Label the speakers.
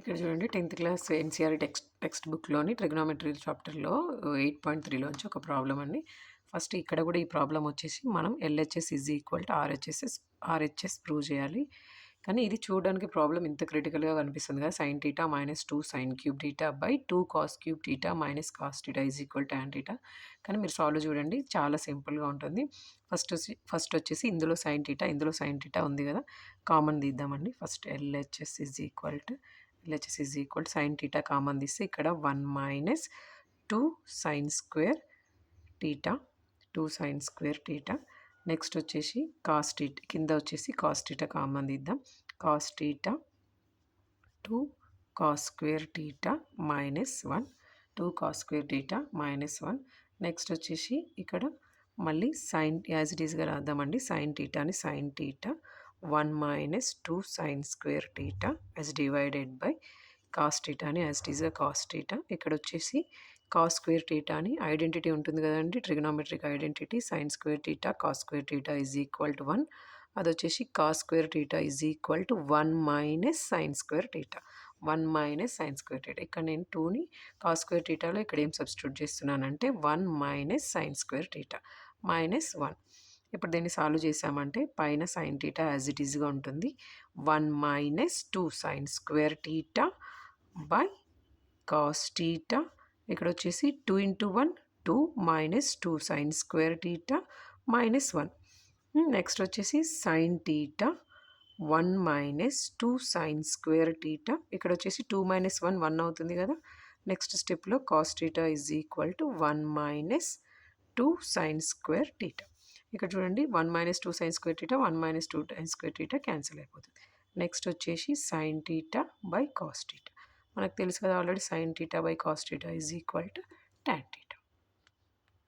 Speaker 1: ఇక్కడ చూడండి 10th class NCERT text బుక్‌లోని ట్రిగ్నోమెట్రీ చాప్టర్‌లో 8.3లోంచి ఒక ప్రాబ్లమ్ అండి. ఫస్ట్ ఇక్కడ కూడా ఈ ప్రాబ్లమ్ వచ్చేసి మనం LHS is equal to RHS prove చేయాలి. కానీ ఇది చూడడానికి ప్రాబ్లమ్ ఇంత క్రిటికల్‌గా కనిపిస్తుంది కదా! sin θ - 2 sin cube θ by 2 cos cube θ minus cos θ is equal tan θ. కానీ మీరు సాల్వ్ చూడండి చాలా సింపుల్‌గా ఉంటుంది. ఫస్ట్ వచ్చేసి ఇందులో sin θ, ఇందులో sin θ ఉంది కదా! కామన్ తీద్దామండి. First LHS is equal to sin θ common తీస్తే ఇక్కడ 1 minus 2 sin square θ, 2 sin square θ. Next వచ్చేసి cos θ, కింద వచ్చేసి cos θ కామన్ తీద్దాం. cos θ 2 cos square θ minus 1, 2 cos square θ minus 1. Next వచ్చేసి ఇక్కడ మళ్ళీ సైన్ యాజ్ ఇట్ ఈస్గా రాద్దామండి. sin θని sin θ 1 minus 2 sin square θ as divided by cos θని యాజ్ ఇట్ ఈస్గా cos θ. ఇక్కడ వచ్చేసి cos స్క్వేర్ θ అని ఐడెంటిటీ ఉంటుంది కదండి, trigonometric identity. sin square θ cos square θ is equal to 1. అది వచ్చేసి cos square θ is equal to 1 minus sin square θ, 1 minus sin square θ. ఇక్కడ నేను 2ని cos స్క్వేర్ θలో ఇక్కడ ఏం సబ్స్టిట్యూట్ చేస్తున్నానంటే 1 మైనస్ sin స్క్వేర్ θ మైనస్ 1. ఇప్పుడు దీన్ని సాల్వ్ చేసామంటే పైన sin θ యాజ్ ఇట్ ఈస్గా ఉంటుంది. 1 minus 2 sin square θ by cos θ. ఇక్కడ వచ్చేసి 2 into 1 2 minus 2 sin square θ minus 1. Next వచ్చేసి sin θ 1 మైనస్ 2 sin స్క్వేర్ θ. ఇక్కడ వచ్చేసి 2 మైనస్ 1 1 అవుతుంది కదా. నెక్స్ట్ స్టెప్లో cos θ is equal to 1 minus 2 sin square θ. ఇక్కడ చూడండి 1 minus 2 sin square θ 1 minus 2 sin square θ cancel అయిపోతుంది. నెక్స్ట్ వచ్చేసి sin θ బై cos θ. మనకు తెలుసు కదా already sin θ by cos θ is equal to tan θ.